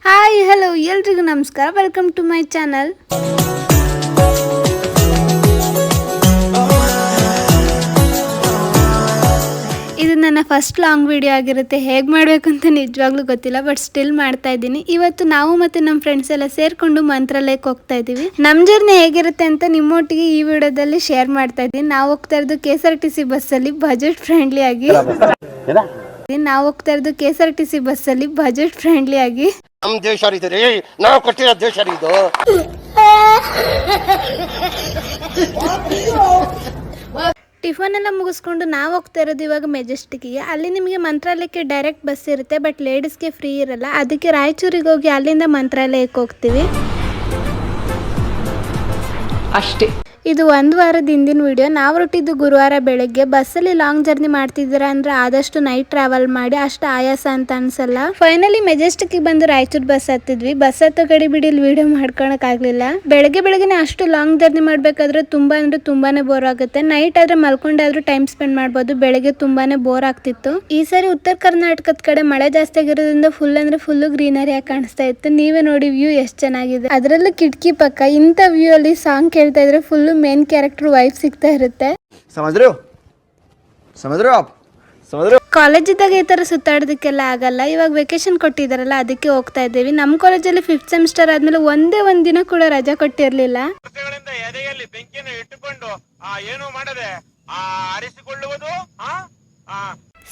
Hi hello ಎಲ್ರಿಗೂ ನಮಸ್ಕಾರ. Welcome to my channel. ಇದು ನನ್ನ ಫಸ್ಟ್ ಲಾಂಗ್ ವಿಡಿಯೋ ಆಗಿರುತ್ತೆ. ಹೇಗೆ ಮಾಡಬೇಕು ಅಂತ ನಿಜವಾಗ್ಲೂ ಗೊತ್ತಿಲ್ಲ, ಬಟ್ ಸ್ಟಿಲ್ ಮಾಡ್ತಾ ಇದ್ದೀನಿ. ಇವತ್ತು ನಾವು ಮತ್ತೆ ನಮ್ಮ ಫ್ರೆಂಡ್ಸ್ ಎಲ್ಲ ಸೇರ್ಕೊಂಡು ಮಂತ್ರಾಲಯಕ್ಕೆ ಹೋಗ್ತಾ ಇದ್ದೀವಿ. ನಮ್ಮ ಜರ್ನಿ ಹೇಗಿರುತ್ತೆ ಅಂತ ನಿಮ್ಮೊಟ್ಟಿಗೆ ಈ ವಿಡಿಯೋದಲ್ಲಿ ಶೇರ್ ಮಾಡ್ತಾ ಇದ್ದೀನಿ. ನಾವು ಹೋಗ್ತಾ ಇರೋದು KSRTC ಬಸ್ಸಲ್ಲಿ ಬಜೆಟ್ ಫ್ರೆಂಡ್ಲಿ ಆಗಿ. ನಾವು ಹೋಗ್ತಾ ಇರೋದು KSRTC ಬಸ್ಸಲ್ಲಿ ಬಜೆಟ್ ಫ್ರೆಂಡ್ಲಿ ಆಗಿ. ನಮ್ಮ ದೇಶ ರೀ, ನಾವು ಕೊಟ್ಟಿರೋ ದೇಶ ಇದು. ಟಿಫನ್ ಎಲ್ಲ ಮುಗಿಸ್ಕೊಂಡು ನಾವು ಹೋಗ್ತಾ ಇರೋದು ಇವಾಗ ಮೆಜೆಸ್ಟಿಕ್ಗೆ. ಅಲ್ಲಿ ನಿಮಗೆ ಮಂತ್ರಾಲಯಕ್ಕೆ ಡೈರೆಕ್ಟ್ ಬಸ್ ಇರುತ್ತೆ, ಬಟ್ ಲೇಡೀಸ್ಗೆ ಫ್ರೀ ಇರಲ್ಲ. ಅದಕ್ಕೆ ರಾಯಚೂರಿಗೆ ಹೋಗಿ ಅಲ್ಲಿಂದ ಮಂತ್ರಾಲಯಕ್ಕೆ ಹೋಗ್ತೀವಿ ಅಷ್ಟೇ. ಇದು ಒಂದು ವಾರದ ಹಿಂದಿನ ವಿಡಿಯೋ. ನಾವು ಹೊರಟಿದ್ದು ಗುರುವಾರ ಬೆಳಗ್ಗೆ. ಬಸ್ಸಲ್ಲಿ ಲಾಂಗ್ ಜರ್ನಿ ಮಾಡ್ತಿದ್ದೀರಾ ಅಂದ್ರೆ ಆದಷ್ಟು ನೈಟ್ ಟ್ರಾವೆಲ್ ಮಾಡಿ, ಅಷ್ಟು ಆಯಾಸ ಅಂತ ಅನ್ಸಲ್ಲ. ಫೈನಲಿ ಮೆಜೆಸ್ಟಿಕ್ಗೆ ಬಂದು ರಾಯಚೂರು ಬಸ್ ಹತ್ತಿದ್ವಿ. ಬಸ್ ಹತ್ತೋ ಗಡಿ ಬಿಡಿಲಿ ವಿಡಿಯೋ ಮಾಡ್ಕೊಳಕ್ ಆಗ್ಲಿಲ್ಲ. ಬೆಳಗ್ಗೆನೆ ಅಷ್ಟು ಲಾಂಗ್ ಜರ್ನಿ ಮಾಡ್ಬೇಕಾದ್ರೆ ತುಂಬಾನೇ ಬೋರ್ ಆಗುತ್ತೆ. ನೈಟ್ ಆದ್ರೆ ಮಲ್ಕೊಂಡಾದ್ರೂ ಟೈಮ್ ಸ್ಪೆಂಡ್ ಮಾಡ್ಬೋದು. ಬೆಳಗ್ಗೆ ತುಂಬಾನೇ ಬೋರ್ ಆಗ್ತಿತ್ತು. ಈ ಸಾರಿ ಉತ್ತರ ಕರ್ನಾಟಕದ ಕಡೆ ಮಳೆ ಜಾಸ್ತಿ ಆಗಿರೋದ್ರಿಂದ ಫುಲ್ ಗ್ರೀನರಿ ಆಗಿ ಕಾಣಿಸ್ತಾ ಇತ್ತು. ನೀವೇ ನೋಡಿ ವ್ಯೂ ಎಷ್ಟು ಚೆನ್ನಾಗಿದೆ. ಅದರಲ್ಲೂ ಕಿಟಕಿ ಪಕ್ಕ ಇಂಥ ವ್ಯೂ ಅಲ್ಲಿ ಸಾಂಗ್ ಕೇಳ್ತಾ ಇದ್ರೆ ಫುಲ್ ಮೇನ್ ಕ್ಯಾರೆಕ್ಟರ್ ವೈಫ್ ಸಿಗ್ತಾ ಇರುತ್ತೆ. ಕಾಲೇಜ್ ಇದ್ದಾಗ ಈ ತರ ಸುತ್ತಾಡೋದಕ್ಕೆಲ್ಲ ಆಗಲ್ಲ. ಇವಾಗ ವೆಕೇಶನ್ ಕೊಟ್ಟಿದಾರಲ್ಲ, ಅದಕ್ಕೆ ಹೋಗ್ತಾ ಇದ್ದೀವಿ. ನಮ್ಮ ಕಾಲೇಜಲ್ಲಿ 5th ಸೆಮಿಸ್ಟರ್ ಆದ್ಮೇಲೆ ಒಂದೇ ಒಂದ್ ದಿನ ಕೂಡ ರಜಾ ಕೊಟ್ಟಿರ್ಲಿಲ್ಲ.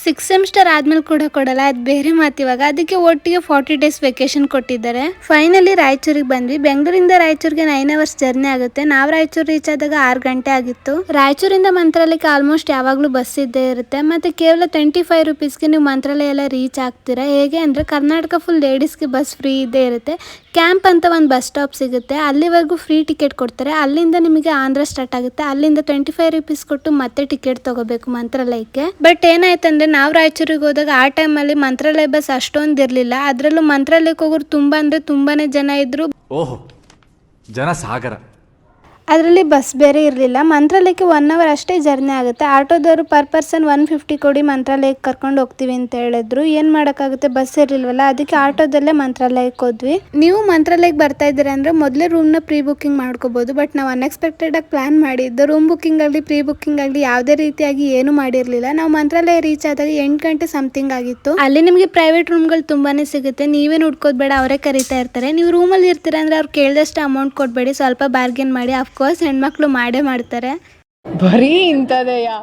ಸಿಕ್ಸ್ ಸೆಮಿಸ್ಟರ್ ಆದ್ಮೇಲೆ ಕೂಡ ಕೊಡಲ್ಲ, ಅದು ಬೇರೆ ಮಾತು. ಇವಾಗ ಅದಕ್ಕೆ ಒಟ್ಟಿಗೆ 40 days ವೆಕೇಶನ್ ಕೊಟ್ಟಿದ್ದಾರೆ. ಫೈನಲಿ ರಾಯಚೂರಿಗೆ ಬಂದ್ವಿ. ಬೆಂಗಳೂರಿಂದ ರಾಯಚೂರಿಗೆ 9 hours ಜರ್ನಿ ಆಗುತ್ತೆ. ನಾವು ರಾಯಚೂರು ರೀಚ್ ಆದಾಗ 6 ಗಂಟೆ ಆಗಿತ್ತು. ರಾಯಚೂರಿಂದ ಮಂತ್ರಾಲಯಕ್ಕೆ ಆಲ್ಮೋಸ್ಟ್ ಯಾವಾಗ್ಲೂ ಬಸ್ ಇದ್ದೇ ಇರುತ್ತೆ. ಮತ್ತೆ ಕೇವಲ 25 rupeesಗೆ ನೀವು ಮಂತ್ರಾಲಯ ಎಲ್ಲ ರೀಚ್ ಆಗ್ತೀರಾ. ಹೇಗೆ ಅಂದ್ರೆ ಕರ್ನಾಟಕ ಫುಲ್ ಲೇಡೀಸ್ಗೆ ಬಸ್ ಫ್ರೀ ಇದ್ದೇ ಇರುತ್ತೆ. ಕ್ಯಾಂಪ್ ಅಂತ ಒಂದು ಬಸ್ ಸ್ಟಾಪ್ ಸಿಗುತ್ತೆ, ಅಲ್ಲಿವರೆಗೂ ಫ್ರೀ ಟಿಕೆಟ್ ಕೊಡ್ತಾರೆ. ಅಲ್ಲಿಂದ ನಿಮಗೆ ಆಂಧ್ರ ಸ್ಟಾರ್ಟ್ ಆಗುತ್ತೆ. ಅಲ್ಲಿಂದ 25 rupees ಕೊಟ್ಟು ಮತ್ತೆ ಟಿಕೆಟ್ ತಗೋಬೇಕು ಮಂತ್ರಾಲಯಕ್ಕೆ. ಬಟ್ ಏನಾಯ್ತಂದ್ರೆ ನಾವು ರಾಯಚೂರಿಗೆ ಹೋದಾಗ ಆ ಟೈಮಲ್ಲಿ ಮಂತ್ರಾಲಯ ಬಸ್ ಅಷ್ಟೊಂದು ಇರಲಿಲ್ಲ. ಅದರಲ್ಲೂ ಮಂತ್ರಾಲಯಕ್ಕೆ ಹೋಗೋರು ತುಂಬಾನೇ ಜನ ಇದ್ರು. ಓಹೋ, ಜನ ಸಾಗರ. ಅದರಲ್ಲಿ ಬಸ್ ಬೇರೆ ಇರಲಿಲ್ಲ. ಮಂತ್ರಾಲಯಕ್ಕೆ 1 hour ಅಷ್ಟೇ ಜರ್ನಿ ಆಗುತ್ತೆ. ಆಟೋದವರು ಪರ್ ಪರ್ಸನ್ 150 ಕೊಡಿ ಮಂತ್ರಾಲಯಕ್ಕೆ ಕರ್ಕೊಂಡು ಹೋಗ್ತೀವಿ ಅಂತ ಹೇಳಿದ್ರು. ಏನು ಮಾಡೋಕ್ಕಾಗುತ್ತೆ, ಬಸ್ ಇರಲಿಲ್ವಲ್ಲ. ಅದಕ್ಕೆ ಆಟೋದಲ್ಲೇ ಮಂತ್ರಾಲಯಕ್ಕೆ ಹೋದ್ವಿ. ನೀವು ಮಂತ್ರಾಲಯಕ್ಕೆ ಬರ್ತಾ ಇದ್ದೀರಾ ಅಂದರೆ ಮೊದಲೇ ರೂಮ್ನ ಪ್ರೀ ಬುಕ್ಕಿಂಗ್ ಮಾಡ್ಕೋಬೋದು. ಬಟ್ ನಾವು ಅನ್ಎಕ್ಸ್ಪೆಕ್ಟೆಡ್ ಆಗಿ ಪ್ಲಾನ್ ಮಾಡಿದ್ದು ರೂಮ್ ಬುಕ್ಕಿಂಗ್ ಆಗಲಿ ಪ್ರೀ ಬುಕ್ಕಿಂಗ್ ಆಗಲಿ ಯಾವುದೇ ರೀತಿಯಾಗಿ ಏನು ಮಾಡಿರಲಿಲ್ಲ. ನಾವು ಮಂತ್ರಾಲಯ ರೀಚ್ ಆದಾಗ 8 ಗಂಟೆ ಸಮಥಿಂಗ್ ಆಗಿತ್ತು. ಅಲ್ಲಿ ನಿಮಗೆ ಪ್ರೈವೇಟ್ ರೂಮ್ಗಳು ತುಂಬಾನೇ ಸಿಗುತ್ತೆ. ನೀವೇ ಹುಡ್ಕೋದು ಬೇಡ, ಅವರೇ ಕರೀತಾ ಇರ್ತಾರೆ. ನೀವು ರೂಮಲ್ಲಿ ಇರ್ತೀರಾ ಅಂದರೆ ಅವ್ರು ಕೇಳಿದಷ್ಟು ಅಮೌಂಟ್ ಕೊಡಬೇಡಿ, ಸ್ವಲ್ಪ ಬಾರ್ಗೇನ್ ಮಾಡಿ. ಅಫ್ಕೋರ್ಸ್ ಹೆಣ್ಮಕ್ಳು ಮಾಡೇ ಮಾಡ್ತಾರೆ. ಬರೀ ಇಂಥದೆಯಾ?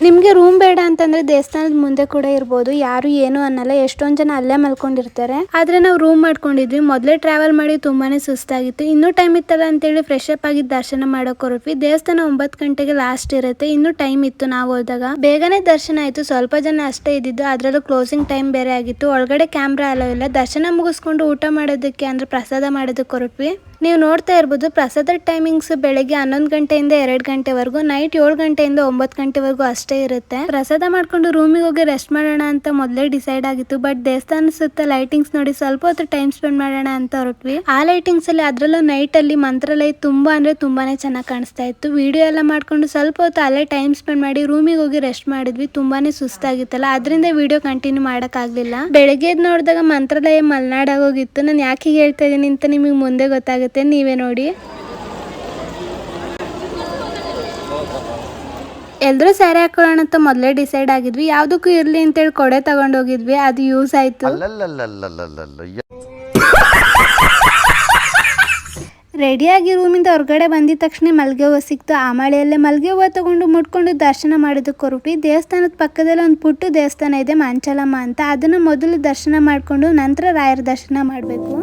ನಿಮಗೆ ರೂಮ್ ಬೇಡ ಅಂತಂದ್ರೆ ದೇವಸ್ಥಾನದ ಮುಂದೆ ಕೂಡ ಇರ್ಬೋದು, ಯಾರು ಏನು ಅನ್ನಲ್ಲ. ಎಷ್ಟೊಂದು ಜನ ಅಲ್ಲೇ ಮಲ್ಕೊಂಡಿರ್ತಾರೆ. ಆದ್ರೆ ನಾವು ರೂಮ್ ಮಾಡ್ಕೊಂಡಿದ್ವಿ. ಮೊದಲೇ ಟ್ರಾವೆಲ್ ಮಾಡಿ ತುಂಬಾನೇ ಸುಸ್ತಾಗಿತ್ತು. ಇನ್ನೂ ಟೈಮ್ ಇತ್ತಲ್ಲ ಅಂತೇಳಿ ಫ್ರೆಶ್ ಅಪ್ ಆಗಿ ದರ್ಶನ ಮಾಡೋಕೆ ಹೊರಟ್ವಿ. ದೇವಸ್ಥಾನ 9 ಗಂಟೆಗೆ ಲಾಸ್ಟ್ ಇರುತ್ತೆ. ಇನ್ನೂ ಟೈಮ್ ಇತ್ತು. ನಾವು ಹೋದಾಗ ಬೇಗನೆ ದರ್ಶನ ಆಯ್ತು. ಸ್ವಲ್ಪ ಜನ ಅಷ್ಟೇ ಇದ್ದಿದ್ದು, ಅದ್ರಲ್ಲೂ ಕ್ಲೋಸಿಂಗ್ ಟೈಮ್ ಬೇರೆ ಆಗಿತ್ತು. ಒಳಗಡೆ ಕ್ಯಾಮ್ರಾ ಅಲೋ ಇಲ್ಲ. ದರ್ಶನ ಮುಗಿಸ್ಕೊಂಡು ಊಟ ಮಾಡೋದಕ್ಕೆ ಅಂದ್ರೆ ಪ್ರಸಾದ ಮಾಡೋದಕ್ಕೆ ಹೊರಟ್ವಿ. ನೀವು ನೋಡ್ತಾ ಇರ್ಬೋದು ಪ್ರಸಾದ ಟೈಮಿಂಗ್ಸ್ ಬೆಳಗ್ಗೆ 11 ಗಂಟೆಯಿಂದ 2 ಗಂಟೆವರೆಗೂ, ನೈಟ್ 7 ಗಂಟೆಯಿಂದ 9 ಗಂಟೆವರೆಗೂ ಅಷ್ಟೇ ಇರುತ್ತೆ. ಪ್ರಸಾದ ಮಾಡ್ಕೊಂಡು ರೂಮಿಗೆ ಹೋಗಿ ರೆಸ್ಟ್ ಮಾಡೋಣ ಅಂತ ಮೊದಲೇ ಡಿಸೈಡ್ ಆಗಿತ್ತು. ಬಟ್ ದೇವಸ್ಥಾನ ಸುತ್ತ ಲೈಟಿಂಗ್ಸ್ ನೋಡಿ ಸ್ವಲ್ಪ ಹೊತ್ತು ಟೈಮ್ ಸ್ಪೆಂಡ್ ಮಾಡೋಣ ಅಂತ ಹೊರಟ್ವಿ. ಆ ಲೈಟಿಂಗ್ಸ್ ಅಲ್ಲಿ ಅದರಲ್ಲೂ ನೈಟ್ ಅಲ್ಲಿ ಮಂತ್ರಾಲಯ ತುಂಬಾನೇ ಚೆನ್ನಾಗಿ ಕಾಣಿಸ್ತಾ ಇತ್ತು. ವಿಡಿಯೋ ಎಲ್ಲ ಮಾಡ್ಕೊಂಡು ಸ್ವಲ್ಪ ಹೊತ್ತು ಅಲ್ಲೇ ಟೈಮ್ ಸ್ಪೆಂಡ್ ಮಾಡಿ ರೂಮಿಗೆ ಹೋಗಿ ರೆಸ್ಟ್ ಮಾಡಿದ್ವಿ. ತುಂಬಾನೇ ಸುಸ್ತಾಗಿತ್ತಲ್ಲ, ಅದರಿಂದ ವಿಡಿಯೋ ಕಂಟಿನ್ಯೂ ಮಾಡಕ್ ಆಗ್ಲಿಲ್ಲ. ಬೆಳಗ್ಗೆ ನೋಡಿದಾಗ ಮಂತ್ರಾಲಯ ಮಲ್ನಾಡಾಗೋಗಿತ್ತು. ನಾನು ಯಾಕೆ ಹೀಗೆ ಹೇಳ್ತಾ ಇದೀನಿ ಅಂತ ನಿಮಗೆ ಮುಂದೆ ಗೊತ್ತಾಗುತ್ತೆ, ನೀವೇ ನೋಡಿ. ಎಲ್ರೂ ಸ್ಯಾರಿ ಹಾಕೊಳ್ಳೋಣ ಅಂತ ಮೊದಲೇ ಡಿಸೈಡ್ ಆಗಿದ್ವಿ. ಯಾವ್ದಕ್ಕೂ ಇರ್ಲಿ ಅಂತೇಳಿ ಕೊಡೆ ತಗೊಂಡೋಗಿದ್ವಿ, ಅದು ಯೂಸ್ ಆಯ್ತು. ರೆಡಿಯಾಗಿ ರೂಮಿಂದ ಹೊರಗಡೆ ಬಂದಿದ ತಕ್ಷಣ ಮಲ್ಗೆ ಹೂವು ಸಿಕ್ತು. ಆ ಮಳೆಯಲ್ಲೇ ಮಲ್ಗೆ ಹೂವು ತಗೊಂಡು ಮುಟ್ಕೊಂಡು ದರ್ಶನ ಮಾಡೋದಕ್ಕೆ ಹೊರಟ್ವಿ. ದೇವಸ್ಥಾನದ ಪಕ್ಕದಲ್ಲಿ ಒಂದು ಪುಟ್ಟು ದೇವಸ್ಥಾನ ಇದೆ, ಮಂಚಲಮ್ಮ ಅಂತ. ಅದನ್ನ ಮೊದಲು ದರ್ಶನ ಮಾಡಿಕೊಂಡು ನಂತರ ರಾಯರ ದರ್ಶನ ಮಾಡಬೇಕು.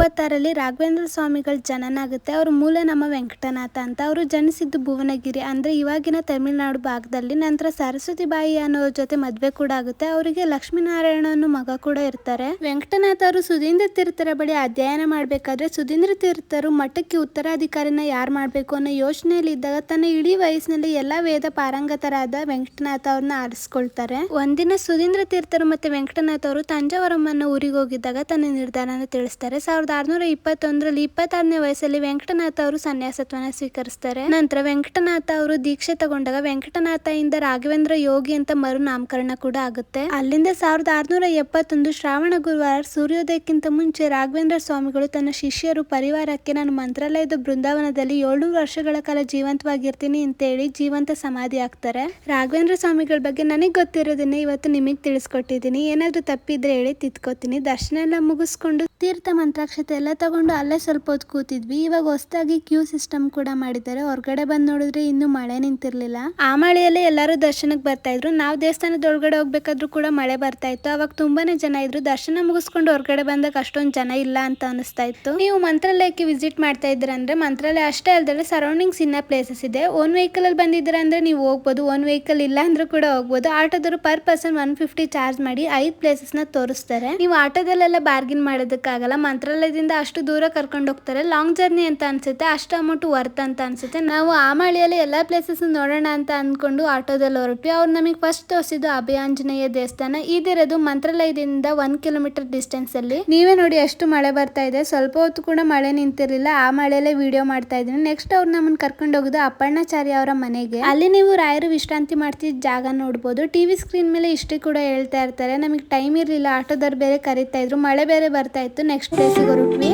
1036ರಲ್ಲಿ ರಾಘವೇಂದ್ರ ಸ್ವಾಮಿಗಳ ಜನನ ಆಗುತ್ತೆ. ಅವ್ರ ಮೂಲ ನಮ್ಮ ವೆಂಕಟನಾಥ ಅಂತ. ಅವರು ಜನಿಸಿದ್ದು ಭುವನಗಿರಿ ಅಂದ್ರೆ ಇವಾಗಿನ ತಮಿಳುನಾಡು ಭಾಗದಲ್ಲಿ. ನಂತರ ಸರಸ್ವತಿ ಬಾಯಿ ಅನ್ನೋರ ಜೊತೆ ಮದ್ವೆ ಕೂಡ ಆಗುತ್ತೆ. ಅವರಿಗೆ ಲಕ್ಷ್ಮೀನಾರಾಯಣ ಅನ್ನೋ ಮಗ ಕೂಡ ಇರ್ತಾರೆ. ವೆಂಕಟನಾಥ ಅವರು ಸುಧೀಂದ್ರ ತೀರ್ಥರ ಬಳಿ ಅಧ್ಯಯನ ಮಾಡ್ಬೇಕಾದ್ರೆ ಸುಧೀಂದ್ರ ತೀರ್ಥರು ಮಠಕ್ಕೆ ಉತ್ತರಾಧಿಕಾರಿನ ಯಾರು ಮಾಡ್ಬೇಕು ಅನ್ನೋ ಯೋಚನೆಯಲ್ಲಿ ಇದ್ದಾಗ ತನ್ನ ಇಡೀ ವಯಸ್ಸಿನಲ್ಲಿ ಎಲ್ಲಾ ವೇದ ಪಾರಂಗತರಾದ ವೆಂಕಟನಾಥ ಅವ್ರನ್ನ ಆರಿಸ್ಕೊಳ್ತಾರೆ. ಒಂದಿನ ಸುಧೀಂದ್ರ ತೀರ್ಥರು ಮತ್ತೆ ವೆಂಕಟನಾಥ ಅವರು ತಂಜಾವರಮ್ಮನ ಊರಿಗೆ ಹೋಗಿದ್ದಾಗ ತನ್ನ ನಿರ್ಧಾರನ ತಿಳಿಸ್ತಾರೆ. 1621ರಲ್ಲಿ 26ನೇ ವಯಸ್ಸಲ್ಲಿ ವೆಂಕಟನಾಥ ಅವರು ಸನ್ಯಾಸತ್ವನ ಸ್ವೀಕರಿಸ್ತಾರೆ. ನಂತರ ವೆಂಕಟನಾಥ ಅವರು ದೀಕ್ಷೆ ತಗೊಂಡಾಗ ವೆಂಕಟನಾಥ ಇಂದ ರಾಘವೇಂದ್ರ ಯೋಗಿ ಅಂತ ಮರು ನಾಮಕರಣ ಕೂಡ ಆಗುತ್ತೆ. ಅಲ್ಲಿಂದ 1671 ಶ್ರಾವಣ ಗುರುವಾರ ಸೂರ್ಯೋದಯಕ್ಕಿಂತ ಮುಂಚೆ ರಾಘವೇಂದ್ರ ಸ್ವಾಮಿಗಳು ತನ್ನ ಶಿಷ್ಯರು ಪರಿವಾರಕ್ಕೆ ನಾನು ಮಂತ್ರಾಲಯದ ಬೃಂದಾವನದಲ್ಲಿ 700 ವರ್ಷಗಳ ಕಾಲ ಜೀವಂತವಾಗಿರ್ತೀನಿ ಅಂತ ಹೇಳಿ ಜೀವಂತ ಸಮಾಧಿ ಆಗ್ತಾರೆ. ರಾಘವೇಂದ್ರ ಸ್ವಾಮಿಗಳ ಬಗ್ಗೆ ನನಗೆ ಗೊತ್ತಿರೋದನ್ನೇ ಇವತ್ತು ನಿಮಗೆ ತಿಳಿಸ್ಕೊಟ್ಟಿದ್ದೀನಿ. ಏನಾದ್ರೂ ತಪ್ಪಿದ್ರೆ ಹೇಳಿ ತಿದ್ಕೋತೀನಿ. ದರ್ಶನ ಎಲ್ಲ ಮುಗಿಸ್ಕೊಂಡು ತೀರ್ಥ ಮಂತ್ರಾಕ್ಷತೆ ಎಲ್ಲ ತಗೊಂಡು ಅಲ್ಲೇ ಸ್ವಲ್ಪ ಹೊತ್ತು ಕೂತಿದ್ವಿ. ಇವಾಗ ಹೊಸದಾಗಿ ಕ್ಯೂ ಸಿಸ್ಟಮ್ ಕೂಡ ಮಾಡಿದ್ದಾರೆ. ಹೊರಗಡೆ ಬಂದ್ ನೋಡಿದ್ರೆ ಇನ್ನು ಮಳೆ ನಿಂತಿರ್ಲಿಲ್ಲ. ಆ ಮಳೆಯಲ್ಲೇ ಎಲ್ಲರೂ ದರ್ಶನಕ್ಕೆ ಬರ್ತಾ ಇದ್ರು. ನಾವು ದೇವಸ್ಥಾನದ ಒಳಗಡೆ ಹೋಗ್ಬೇಕಾದ್ರೂ ಕೂಡ ಮಳೆ ಬರ್ತಾ ಇತ್ತು. ಅವಾಗ ತುಂಬಾನೇ ಜನ ಇದ್ರು. ದರ್ಶನ ಮುಗಿಸ್ಕೊಂಡು ಹೊರಗಡೆ ಬಂದಾಗ ಅಷ್ಟೊಂದು ಜನ ಇಲ್ಲ ಅಂತ ಅನಿಸ್ತಾ ಇತ್ತು. ನೀವು ಮಂತ್ರಾಲಯಕ್ಕೆ ವಿಸಿಟ್ ಮಾಡ್ತಾ ಇದ್ರ ಅಂದ್ರೆ ಮಂತ್ರಾಲಯ ಅಷ್ಟೇ ಅಲ್ಲದೆ ಸರೌಂಡಿಂಗ್ಸ್ ಇನ್ನ ಪ್ಲೇಸಸ್ ಇದೆ. ಓನ್ ವೆಹಿಕಲ್ ಅಲ್ಲಿ ಬಂದಿದ್ದೀರಾ ಅಂದ್ರೆ ನೀವು ಹೋಗ್ಬೋದು. ಓನ್ ವೆಹಿಕಲ್ ಇಲ್ಲ ಅಂದ್ರೂ ಕೂಡ ಹೋಗ್ಬೋದು. ಆಟೋದವರು ಪರ್ ಪರ್ಸನ್ 150 ಚಾರ್ಜ್ ಮಾಡಿ 5 ಪ್ಲೇಸಸ್ ನ ತೋರಿಸ್ತಾರೆ. ನೀವು ಆಟೋದಲ್ಲೆಲ್ಲ ಬಾರ್ಗಿನ್ ಮಾಡೋದಕ್ಕಾಗಲ್ಲ. ಮಂತ್ರಾಲಯದಿಂದ ಅಷ್ಟು ದೂರ ಕರ್ಕೊಂಡು ಹೋಗ್ತಾರೆ. ಲಾಂಗ್ ಜರ್ನಿ ಅಂತ ಅನ್ಸುತ್ತೆ. ಅಷ್ಟು ಅಮೌಂಟ್ ವರ್ತ್ ಅಂತ ಅನ್ಸುತ್ತೆ. ನಾವು ಆ ಮಳೆಯಲ್ಲಿ ಎಲ್ಲಾ ಪ್ಲೇಸಸ್ ನೋಡೋಣ ಅಂತ ಅನ್ಕೊಂಡು ಆಟೋದಲ್ಲಿ ಹೊರಟ್ವಿ. ಅವ್ರು ನಮಗೆ ಫಸ್ಟ್ ತೋರಿಸಿದ್ದು ಅಭಯಾಂಜನೇಯ ದೇವಸ್ಥಾನ. ಇದಿರೋದು ಮಂತ್ರಾಲಯದಿಂದ 1 ಕಿಲೋಮೀಟರ್ ಡಿಸ್ಟೆನ್ಸ್ ಅಲ್ಲಿ. ನೀವೇ ನೋಡಿ ಎಷ್ಟು ಮಳೆ ಬರ್ತಾ ಇದೆ. ಸ್ವಲ್ಪ ಹೊತ್ತು ಕೂಡ ಮಳೆ ನಿಂತಿರ್ಲಿಲ್ಲ. ಆ ಮಳೆಯಲ್ಲೇ ವಿಡಿಯೋ ಮಾಡ್ತಾ ಇದ್ದೀನಿ. ನೆಕ್ಸ್ಟ್ ಅವ್ರು ನಮ್ಮನ್ನ ಕರ್ಕೊಂಡು ಹೋಗುದು ಅಪ್ಪಣ್ಣಾಚಾರ್ಯ ಅವರ ಮನೆಗೆ. ಅಲ್ಲಿ ನೀವು ರಾಯರು ವಿಶ್ರಾಂತಿ ಮಾಡ್ತಿದ್ದ ಜಾಗ ನೋಡ್ಬೋದು. ಟಿವಿ ಸ್ಕ್ರೀನ್ ಮೇಲೆ ಇಷ್ಟೇ ಕೂಡ ಹೇಳ್ತಾ ಇರ್ತಾರೆ. ನಮಗೆ ಟೈಮ್ ಇರ್ಲಿಲ್ಲ. ಆಟೋದವ್ರು ಬೇರೆ ಕರೀತಾ ಇದ್ರು. ಮಳೆ ಬೇರೆ ಬರ್ತಾ ಇತ್ತು. ನೆಕ್ಸ್ಟ್ ಪ್ಲೇಸಿಗೆ ಹೊರಟ್ವಿ.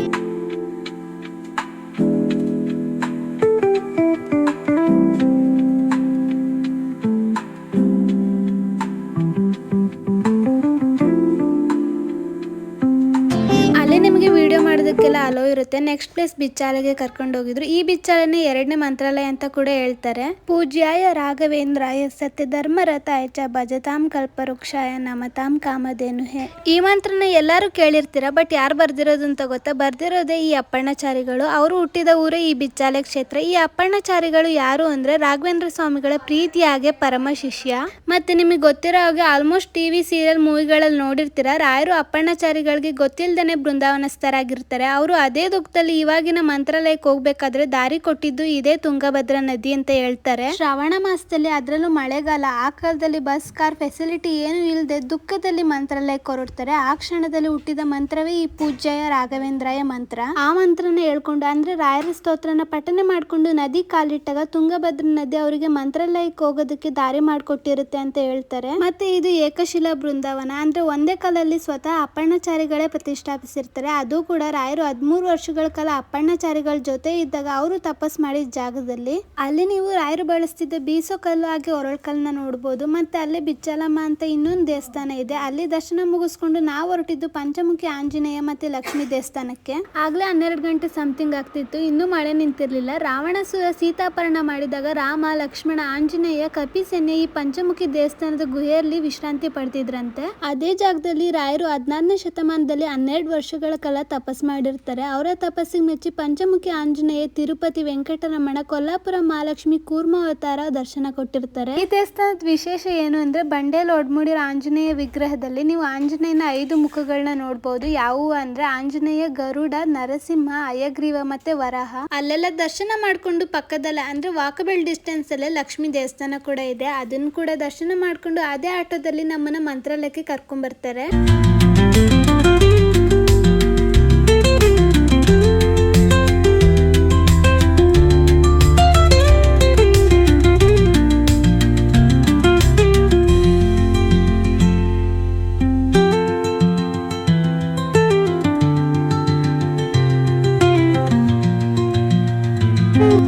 ನಿಮಗೆ ವಿಡಿಯೋ ಮಾಡೋದಕ್ಕೆಲ್ಲ ಅಲೋ ಇರುತ್ತೆ. ನೆಕ್ಸ್ಟ್ ಪ್ಲೇಸ್ ಬಿಚ್ಚಾಲೆಗೆ ಕರ್ಕೊಂಡು ಹೋಗಿದ್ರು. ಈ ಬಿಚ್ಚಾಲೆನೇ 2ನೇ ಮಂತ್ರಾಲಯ ಅಂತ ಕೂಡ ಹೇಳ್ತಾರೆ. ಪೂಜ್ಯಾಯ ರಾಘವೇಂದ್ರಾಯ ಸತ್ಯ ಧರ್ಮರತಾಯ ಚ ಭಜತಾಂ ಕಲ್ಪವೃಕ್ಷಾಯ ನಮತಾಂ ಕಾಮಧೇನುಹೇ. ಈ ಮಂತ್ರನ ಎಲ್ಲರೂ ಕೇಳಿರ್ತೀರ. ಬಟ್ ಯಾರು ಬರ್ದಿರೋದು ಅಂತ ಗೊತ್ತಾ? ಬರ್ದಿರೋದೇ ಈ ಅಪ್ಪಣ್ಣಾಚಾರಿಗಳು. ಅವರು ಹುಟ್ಟಿದ ಊರೇ ಈ ಬಿಚ್ಚಾಲೆ ಕ್ಷೇತ್ರ. ಈ ಅಪ್ಪಣ್ಣಾಚಾರಿಗಳು ಯಾರು ಅಂದ್ರೆ ರಾಘವೇಂದ್ರ ಸ್ವಾಮಿಗಳ ಪ್ರೀತಿಯಾಗೆ ಪರಮ ಶಿಷ್ಯ. ಮತ್ತೆ ನಿಮಗೆ ಗೊತ್ತಿರೋ ಹಾಗೆ ಆಲ್ಮೋಸ್ಟ್ ಟಿವಿ ಸೀರಿಯಲ್ ಮೂವಿಗಳಲ್ಲಿ ನೋಡಿರ್ತೀರ. ರಾಯರು ಅಪ್ಪಣ್ಣಾಚಾರಿಗಳಿಗೆ ಗೊತ್ತಿಲ್ದೇನೆ ಬೃಂದಾವನಸ್ಥರಾಗಿರ್ತಾರೆ. ಅವರು ಅದೇ ದುಃಖದಲ್ಲಿ ಇವಾಗಿನ ಮಂತ್ರಾಲಯಕ್ಕೆ ಹೋಗ್ಬೇಕಾದ್ರೆ ದಾರಿ ಕೊಟ್ಟಿದ್ದು ಇದೇ ತುಂಗಭದ್ರಾ ನದಿ ಅಂತ ಹೇಳ್ತಾರೆ. ಶ್ರಾವಣ ಮಾಸದಲ್ಲಿ, ಅದರಲ್ಲೂ ಮಳೆಗಾಲ, ಆ ಕಾಲದಲ್ಲಿ ಬಸ್ ಕಾರ್ ಫೆಸಿಲಿಟಿ ಏನು ಇಲ್ಲದೆ ದುಃಖದಲ್ಲಿ ಮಂತ್ರಾಲಯಕ್ಕೆ ಹೊರಡ್ತಾರೆ. ಆ ಕ್ಷಣದಲ್ಲಿ ಹುಟ್ಟಿದ ಮಂತ್ರವೇ ಈ ಪೂಜ್ಯಾಯ ರಾಘವೇಂದ್ರಾಯ ಮಂತ್ರ. ಆ ಮಂತ್ರನ ಹೇಳ್ಕೊಂಡು ಅಂದ್ರೆ ರಾಯರ ಸ್ತೋತ್ರನ ಪಠನೆ ಮಾಡ್ಕೊಂಡು ನದಿ ಕಾಲಿಟ್ಟಾಗ ತುಂಗಭದ್ರಾ ನದಿ ಅವರಿಗೆ ಮಂತ್ರಾಲಯಕ್ಕೆ ಹೋಗೋದಕ್ಕೆ ದಾರಿ ಮಾಡಿಕೊಟ್ಟಿರುತ್ತೆ ಅಂತ ಹೇಳ್ತಾರೆ. ಮತ್ತೆ ಇದು ಏಕಶಿಲಾ ಬೃಂದಾವನ ಅಂದ್ರೆ ಒಂದೇ ಕಾಲದಲ್ಲಿ ಸ್ವತಃ ಅಪ್ಪಣ್ಣಾಚಾರಿಗಳೇ ಪ್ರತಿಷ್ಠಾಪಿಸಿರ್ತಾರೆ. ಅದು ಕೂಡ ರಾಯರು 13 ವರ್ಷಗಳ ಕಾಲ ಅಪ್ಪಣ್ಣಾಚಾರಿಗಳ ಜೊತೆ ಇದ್ದಾಗ ಅವರು ತಪಸ್ ಮಾಡಿದ ಜಾಗದಲ್ಲಿ. ಅಲ್ಲಿ ನೀವು ರಾಯರು ಬಳಸ್ತಿದ್ದ ಬೀಸೋ ಕಲ್ಲು ಹಾಗೆ ಒರಳ್ಕಲ್ಲನ್ನ ನೋಡ್ಬೋದು. ಮತ್ತೆ ಅಲ್ಲೇ ಬಿಚ್ಚಲಮ್ಮ ಅಂತ ಇನ್ನೊಂದು ದೇವಸ್ಥಾನ ಇದೆ. ಅಲ್ಲಿ ದರ್ಶನ ಮುಗಿಸ್ಕೊಂಡು ನಾವು ಹೊರಟಿದ್ದು ಪಂಚಮುಖಿ ಆಂಜನೇಯ ಮತ್ತೆ ಲಕ್ಷ್ಮೀ ದೇವಸ್ಥಾನಕ್ಕೆ. ಆಗ್ಲೇ 12 ಗಂಟೆ ಸಮಥಿಂಗ್ ಆಗ್ತಿತ್ತು. ಇನ್ನೂ ಮಳೆ ನಿಂತಿರ್ಲಿಲ್ಲ. ರಾವಣಾಸುರ ಸೀತಾಪರಣ ಮಾಡಿದಾಗ ರಾಮ, ಲಕ್ಷ್ಮಣ, ಆಂಜನೇಯ, ಕಪಿಸೇನೆ ಈ ಪಂಚಮುಖಿ ದೇವಸ್ಥಾನದ ಗುಹೆಯಲ್ಲಿ ವಿಶ್ರಾಂತಿ ಪಡೆದಿದ್ರಂತೆ. ಅದೇ ಜಾಗದಲ್ಲಿ ರಾಯರು 14ನೇ ಶತಮಾನದಲ್ಲಿ 12 ವರ್ಷಗಳ ಕಾಲ ತಪಸ್ ಮಾಡಿರ್ತಾರೆ. ಅವರ ತಪಸ್ಸಿಗೆ ಮೆಚ್ಚಿ ಪಂಚಮುಖಿ ಆಂಜನೇಯ, ತಿರುಪತಿ ವೆಂಕಟರಮಣ, ಕೊಲ್ಲಾಪುರ ಮಹಾಲಕ್ಷ್ಮಿ, ಕೂರ್ಮಾವತಾರ ದರ್ಶನ ಕೊಟ್ಟಿರ್ತಾರೆ. ಈ ದೇವಸ್ಥಾನದ ವಿಶೇಷ ಏನು ಅಂದ್ರೆ ಬಂಡೆಯಲ್ಲಿ ಒಡ್ಮೂಡಿರೋ ಆಂಜನೇಯ ವಿಗ್ರಹದಲ್ಲಿ ನೀವು ಆಂಜನೇಯನ 5 ಮುಖಗಳನ್ನ ನೋಡ್ಬೋದು. ಯಾವುವು ಅಂದ್ರೆ ಆಂಜನೇಯ, ಗರುಡ, ನರಸಿಂಹ, ಹಯಗ್ರೀವ ಮತ್ತೆ ವರಾಹ. ಅಲ್ಲೆಲ್ಲ ದರ್ಶನ ಮಾಡ್ಕೊಂಡು ಪಕ್ಕದಲ್ಲೇ ಅಂದ್ರೆ ವಾಕಬಲ್ ಡಿಸ್ಟೆನ್ಸ್ ಅಲ್ಲೇ ಲಕ್ಷ್ಮೀ ದೇವಸ್ಥಾನ ಕೂಡ ಇದೆ. ಅದನ್ನ ಕೂಡ ದರ್ಶನ ಮಾಡ್ಕೊಂಡು ಅದೇ ಆಟೋದಲ್ಲಿ ನಮ್ಮನ್ನ ಮಂತ್ರಾಲಯಕ್ಕೆ ಕರ್ಕೊಂಡ್ ಬರ್ತಾರೆ.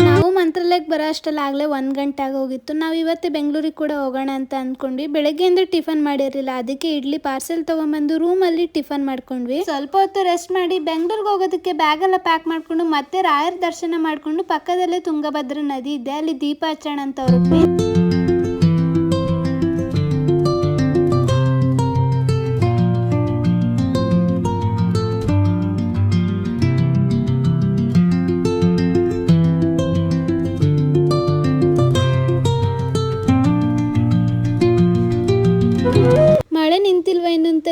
ನಾವು ಮಂತ್ರಾಲಯಕ್ಕೆ ಬರೋ ಅಷ್ಟಲ್ಲ ಆಗ್ಲೇ 1 ಗಂಟೆ ಆಗೋಗಿತ್ತು. ನಾವು ಇವತ್ತೇ ಬೆಂಗಳೂರಿಗೆ ಕೂಡ ಹೋಗೋಣ ಅಂತ ಅಂದ್ಕೊಂಡ್ವಿ. ಬೆಳಗ್ಗೆಯಿಂದ ಟಿಫನ್ ಮಾಡಿರಲಿಲ್ಲ. ಅದಕ್ಕೆ ಇಡ್ಲಿ ಪಾರ್ಸೆಲ್ ತಗೊಂಡ್ಬಂದು ರೂಮಲ್ಲಿ ಟಿಫನ್ ಮಾಡ್ಕೊಂಡ್ವಿ. ಸ್ವಲ್ಪ ಹೊತ್ತು ರೆಸ್ಟ್ ಮಾಡಿ ಬೆಂಗಳೂರಿಗೆ ಹೋಗೋದಕ್ಕೆ ಬ್ಯಾಗ್ ಎಲ್ಲ ಪ್ಯಾಕ್ ಮಾಡ್ಕೊಂಡು ಮತ್ತೆ ರಾಯರ ದರ್ಶನ ಮಾಡ್ಕೊಂಡು ಪಕ್ಕದಲ್ಲೇ ತುಂಗಭದ್ರಾ ನದಿ ಇದೆ, ಅಲ್ಲಿ ದೀಪ ಹಚ್ಚೋಣ ಅಂತ ಹೊರಟ್ವಿ.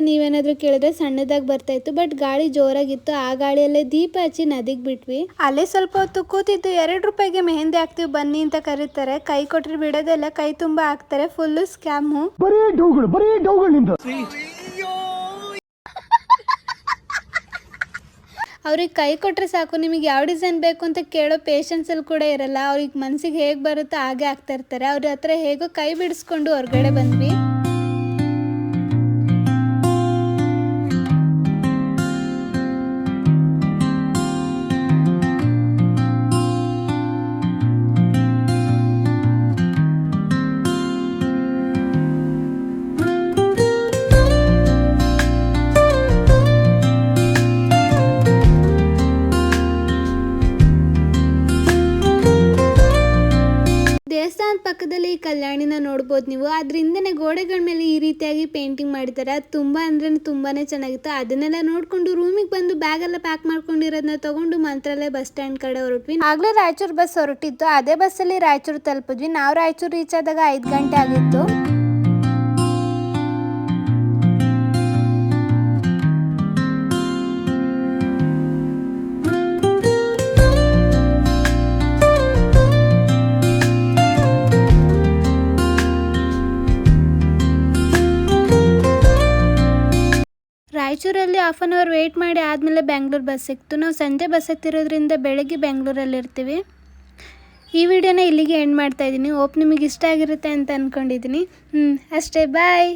ನೀವೇನಾದ್ರೂ ಕೇಳಿದ್ರೆ ಸಣ್ಣದಾಗಿ ಬರ್ತಾ ಇತ್ತು. ಬಟ್ ಗಾಳಿ ಜೋರಾಗಿತ್ತು. ಆ ಗಾಳಿಯಲ್ಲೇ ದೀಪ ಹಚ್ಚಿ ನದಿಗೆ ಬಿಟ್ವಿ. ಅಲ್ಲೇ ಸ್ವಲ್ಪ ಹೊತ್ತು ಕೂತಿದ್ದು. 2 ರೂಪಾಯಿಗೆ ಮೆಹಂದಿ ಹಾಕ್ತಿವಿ ಬನ್ನಿ ಅಂತ ಕರೀತಾರೆ. ಕೈ ಕೊಟ್ರೆ ಬಿಡೋದೆಲ್ಲ, ಕೈ ತುಂಬಾ ಹಾಕ್ತಾರೆ. Full scam. ಅವ್ರಿಗೆ ಕೈ ಕೊಟ್ಟರೆ ಸಾಕು, ನಿಮಗೆ ಯಾವ ಡಿಸೈನ್ ಬೇಕು ಅಂತ ಕೇಳೋ ಪೇಷನ್ಸಲ್ಲಿ ಕೂಡ ಇರಲ್ಲ. ಅವ್ರಿಗೆ ಮನಸ್ಸಿಗೆ ಹೇಗೆ ಬರುತ್ತೋ ಹಾಗೆ ಆಗ್ತಾ ಇರ್ತಾರೆ. ಅವ್ರ ಹತ್ರ ಹೇಗೋ ಕೈ ಬಿಡಿಸ್ಕೊಂಡು ಹೊರಗಡೆ ಬಂದ್ವಿ. ದೇವಸ್ಥಾನದ ಪಕ್ಕದಲ್ಲಿ ಈ ಕಲ್ಯಾಣಿನ ನೋಡ್ಬೋದು ನೀವು. ಅದ್ರಿಂದನೇ ಗೋಡೆಗಳ ಮೇಲೆ ಈ ರೀತಿಯಾಗಿ ಪೇಂಟಿಂಗ್ ಮಾಡಿದ್ದಾರೆ. ಅದು ತುಂಬಾ ಅಂದ್ರೆ ತುಂಬಾನೇ ಚೆನ್ನಾಗಿತ್ತು. ಅದನ್ನೆಲ್ಲ ನೋಡ್ಕೊಂಡು ರೂಮಿಗೆ ಬಂದು ಬ್ಯಾಗ್ ಎಲ್ಲ ಪ್ಯಾಕ್ ಮಾಡ್ಕೊಂಡಿರೋದನ್ನ ತಗೊಂಡು ಮಂತ್ರಾಲಯ ಬಸ್ ಸ್ಟ್ಯಾಂಡ್ ಕಡೆ ಹೊರಟ್ವಿ. ಆಗ್ಲೇ ರಾಯಚೂರು ಬಸ್ ಹೊರಟಿತ್ತು. ಅದೇ ಬಸ್ಸಲ್ಲಿ ರಾಯಚೂರು ತಲುಪಿದ್ವಿ. ನಾವು ರಾಯಚೂರು ರೀಚ್ ಆದಾಗ 5 ಗಂಟೆ ಆಗಿತ್ತು. ರಾಯಚೂರಲ್ಲಿ 1/2 ಅವರ್ ವೆಯ್ಟ್ ಮಾಡಿ ಆದಮೇಲೆ ಬೆಂಗಳೂರು ಬಸ್ ಸಿಕ್ತು. ನಾವು ಸಂಜೆ ಬಸ್ ಹತ್ತಿರೋದ್ರಿಂದ ಬೆಳಗ್ಗೆ ಬೆಂಗಳೂರಲ್ಲಿ ಇರ್ತೀವಿ. ಈ ವಿಡಿಯೋನ ಇಲ್ಲಿಗೆ ಎಂಡ್ ಮಾಡ್ತಾ ಇದ್ದೀನಿ. ಹೋಪ್ ನಿಮಗೆ ಇಷ್ಟ ಆಗಿರುತ್ತೆ ಅಂತ ಅಂದ್ಕೊಂಡಿದ್ದೀನಿ. ಅಷ್ಟೇ, ಬಾಯ್.